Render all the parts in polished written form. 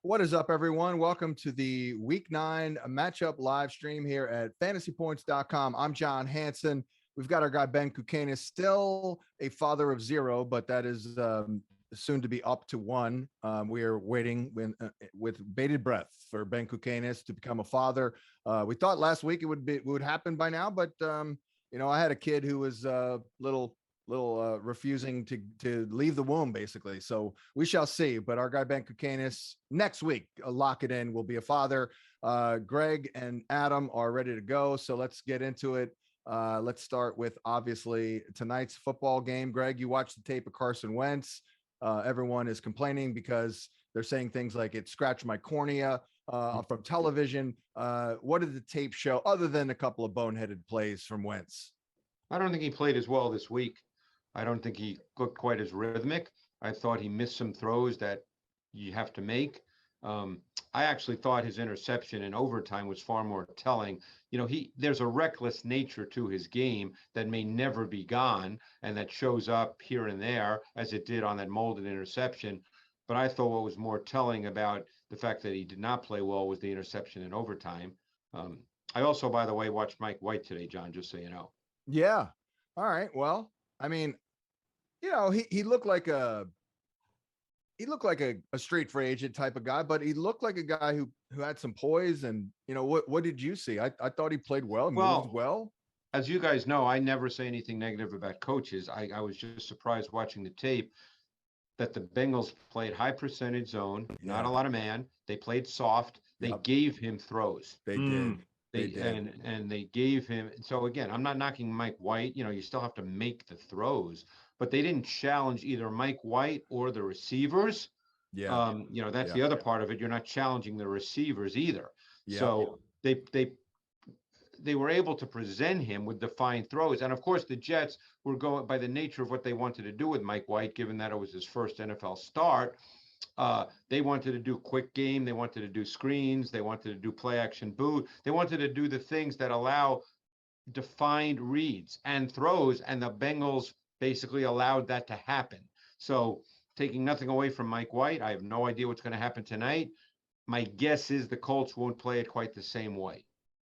What is up, everyone? Welcome to the Week 9 Matchup live stream here at fantasypoints.com. I'm John Hansen. We've got our guy Ben Kukanis, still a father of zero, but that is soon to be up to one. We are waiting with bated breath for Ben Kukanis to become a father. We thought last week it would happen by now, but I had a kid who was little refusing to leave the womb, basically. So we shall see. But our guy Ben Kukanis next week, lock it in, will be a father. Greg and Adam are ready to go. So let's get into it. Let's start with obviously tonight's football game. Greg, you watched the tape of Carson Wentz. Everyone is complaining because they're saying things like it scratched my cornea from television. What did the tape show other than a couple of boneheaded plays from Wentz? I don't think he played as well this week. I don't think he looked quite as rhythmic. I thought he missed some throws that you have to make. I actually thought his interception in overtime was far more telling. There's a reckless nature to his game that may never be gone, and that shows up here and there, as it did on that molded interception. But I thought what was more telling about the fact that he did not play well was the interception in overtime. I also, by the way, watched Mike White today, John, just so you know. Yeah. All right. Well, I mean, he looked like a street free agent type of guy, but he looked like a guy who had some poise. And what did you see? I thought he played well, moved well. As you guys know, I never say anything negative about coaches. I was just surprised watching the tape that the Bengals played high percentage zone, not a lot of man. They played soft. They gave him throws. They did. And they gave him. So again, I'm not knocking Mike White. You still have to make the throws, but they didn't challenge either Mike White or the receivers. Yeah. That's the other part of it. You're not challenging the receivers either. Yeah. So they were able to present him with defined throws. And of course, the Jets were going by the nature of what they wanted to do with Mike White, given that it was his first NFL start. They wanted to do quick game. They wanted to do screens. They wanted to do play action boot. They wanted to do the things that allow defined reads and throws. And the Bengals basically allowed that to happen. So taking nothing away from Mike White, I have no idea what's going to happen tonight. My guess is the Colts won't play it quite the same way.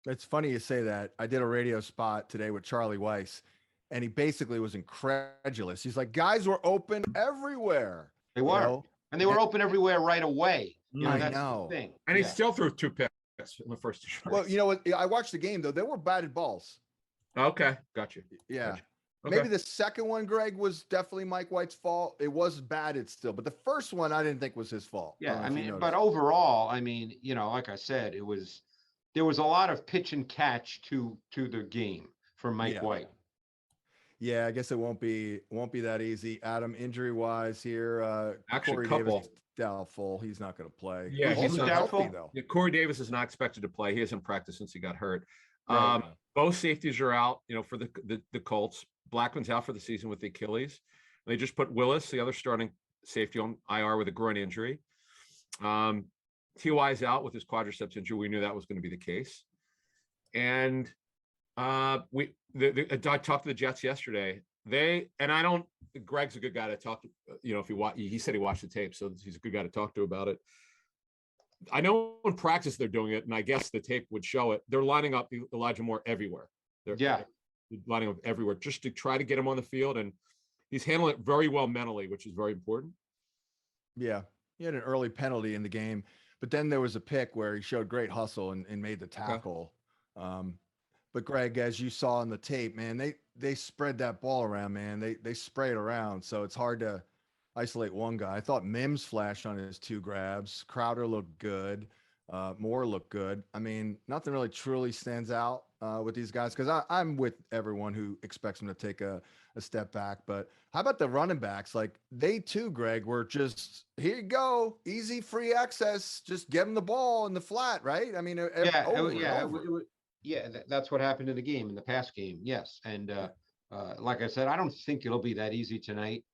It's funny you say that. I did a radio spot today with Charlie Weiss, and he basically was incredulous. He's like, guys were open everywhere. They were. And they were open everywhere right away. I know. The thing. And he still threw 2 picks in the first 2 shots. Well, you know what? I watched the game, though. There were batted balls. Okay. Got you. Yeah. Gotcha. Okay. Maybe the second one, Greg, was definitely Mike White's fault. It was batted still. But the first one, I didn't think was his fault. Yeah, but overall, like I said, there was a lot of pitch and catch to the game for Mike White. Yeah, I guess it won't be that easy. Adam, injury wise here, actually, Corey Davis doubtful. He's not going to play. Yeah, he's doubtful healthy, though. Yeah, Corey Davis is not expected to play. He hasn't practiced since he got hurt. Right. Both safeties are out. For the Colts. Blackman's out for the season with the Achilles. They just put Willis, the other starting safety, on IR with a groin injury. T.Y.'s out with his quadriceps injury. We knew that was going to be the case. And I talked to the Jets yesterday. Greg's a good guy to talk to. If he said he watched the tape, so he's a good guy to talk to about it. I know in practice they're doing it, and I guess the tape would show it. They're lining up Elijah Moore everywhere. They're lining up everywhere just to try to get him on the field, and he's handling it very well mentally, which is very important. Yeah, he had an early penalty in the game, but then there was a pick where he showed great hustle and made the tackle. Okay. But Greg, as you saw in the tape, man, they spread that ball around, man. They spray it around, so it's hard to isolate one guy. I thought Mims flashed on his 2 grabs. Crowder looked good. Moore looked good. Nothing really truly stands out with these guys, because I'm with everyone who expects them to take a step back. But how about the running backs? Like, they too, Greg, were just, here you go, easy free access, just get them the ball in the flat, right? That's what happened in the game, in the pass game. Yes. And like I said, I don't think it'll be that easy tonight.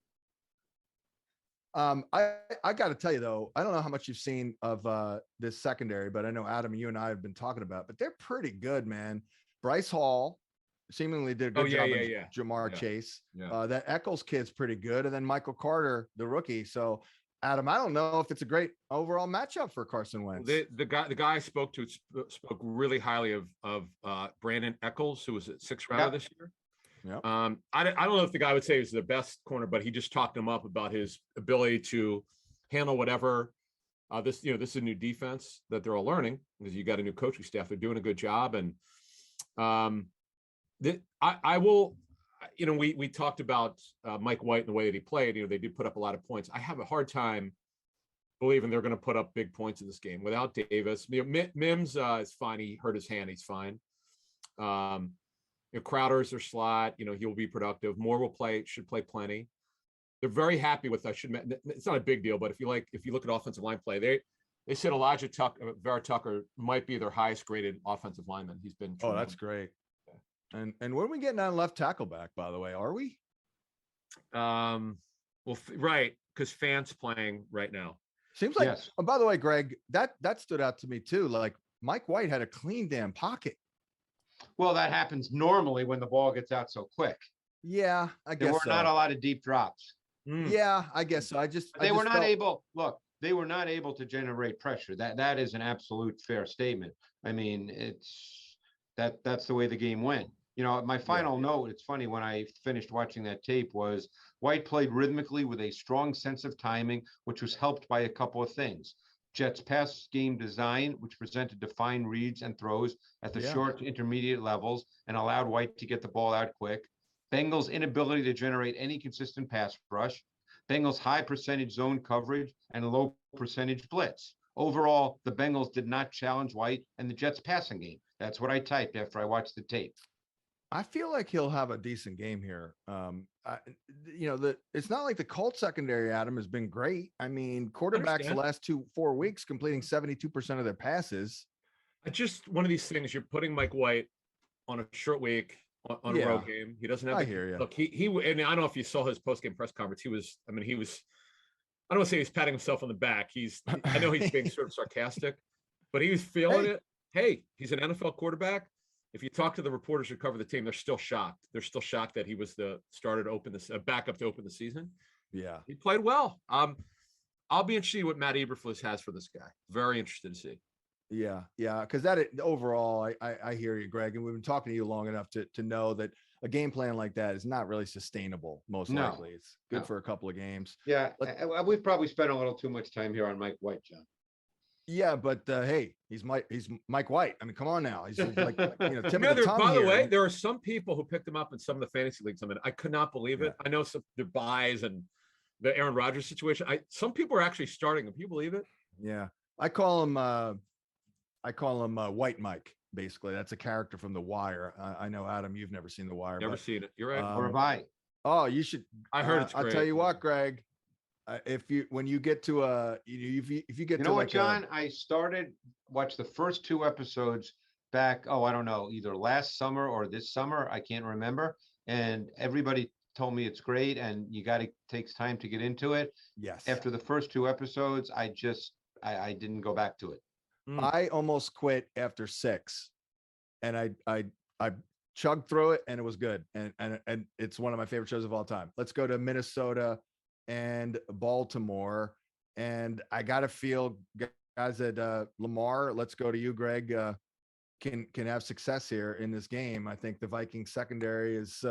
I got to tell you, though, I don't know how much you've seen of this secondary, but I know, Adam, you and I have been talking about, but they're pretty good, man. Bryce Hall seemingly did a good job. Jamar Chase. Yeah. That Eccles kid's pretty good. And then Michael Carter, the rookie. So Adam, I don't know if it's a great overall matchup for Carson Wentz. The guy I spoke to spoke really highly of Brandon Eccles, who was a 6th rounder this year. Yeah. I don't know if the guy would say he's the best corner, but he just talked him up about his ability to handle whatever. This is a new defense that they're all learning because you got a new coaching staff. They're doing a good job, and I will. We talked about Mike White and the way that he played. They did put up a lot of points. I have a hard time believing they're going to put up big points in this game without Davis. Mims is fine. He hurt his hand. He's fine. Crowder's their slot. He'll be productive. Moore should play plenty. They're very happy with. It's not a big deal, but if you look at offensive line play, they said Vera Tucker might be their highest graded offensive lineman. He's been. Oh, that's great. And when are we getting on left tackle back, by the way? Are we? Right, because Fant's playing right now. Seems like. Yes. Oh, by the way, Greg, that stood out to me too. Like Mike White had a clean damn pocket. Well, that happens normally when the ball gets out so quick. Yeah, I guess there were not a lot of deep drops. Yeah, I guess so. They were not able to generate pressure. That is an absolute fair statement. I mean, that's the way the game went. My final note, it's funny, when I finished watching that tape, was White played rhythmically with a strong sense of timing, which was helped by a couple of things. Jets pass game design, which presented defined reads and throws at the short to intermediate levels and allowed White to get the ball out quick. Bengals' inability to generate any consistent pass rush. Bengals' high percentage zone coverage and low percentage blitz. Overall, the Bengals did not challenge White and the Jets' passing game. That's what I typed after I watched the tape. I feel like he'll have a decent game here. It's not like the Colts secondary, Adam, has been great. I mean, quarterbacks the last 4 weeks completing 72% of their passes. One of these things, you're putting Mike White on a short week on a road game. He doesn't have. I hear you. Look, and I don't know if you saw his post-game press conference. I don't want to say he's patting himself on the back. I know he's being sort of sarcastic, but he was feeling it. Hey, he's an NFL quarterback. If you talk to the reporters who cover the team, they're still shocked. They're still shocked that he was the starter to open backup to open the season. Yeah, he played well. I'll be interested in what Matt Eberflus has for this guy. Very interested to see. Yeah, because overall, I hear you, Greg, and we've been talking to you long enough to know that a game plan like that is not really sustainable. Most likely, it's good for a couple of games. Yeah, we've probably spent a little too much time here on Mike White, John. Yeah, but hey, he's Mike White. I mean, come on now. He's like tip of the tongue by here. the way, there are some people who picked him up in some of the fantasy leagues. I mean, I could not believe it. I know the buys and the Aaron Rodgers situation. Some people are actually starting him. Can you believe it? Yeah, I call him White Mike. Basically, that's a character from The Wire. I know, Adam, you've never seen The Wire. Never seen it. You're right. Or have I? Oh, you should. I heard it's great. I'll tell you what, Greg. When you get to if you get to what, John, I watched the first 2 episodes back. Oh, I don't know, either last summer or this summer. I can't remember. And everybody told me it's great, and takes time to get into it. Yes. After the first 2 episodes, I didn't go back to it. I almost quit after 6, and I chugged through it, and it was good. And it's one of my favorite shows of all time. Let's go to Minnesota and Baltimore, and I gotta feel guys at Lamar. Let's go to you, Greg. Can have success here in this game. I think the Vikings secondary is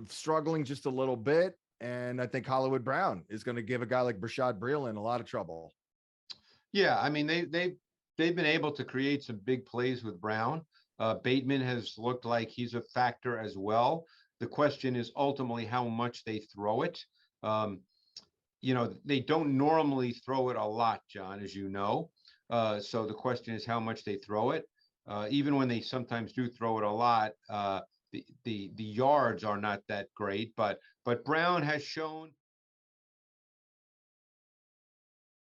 struggling just a little bit, and I think Hollywood Brown is going to give a guy like Rashad Breeland a lot of trouble. Yeah, I mean they've been able to create some big plays with Brown. Bateman has looked like he's a factor as well. The question is ultimately how much they throw it. They don't normally throw it a lot, John, as you know. So the question is how much they throw it. Even when they sometimes do throw it a lot, the yards are not that great. But Brown has shown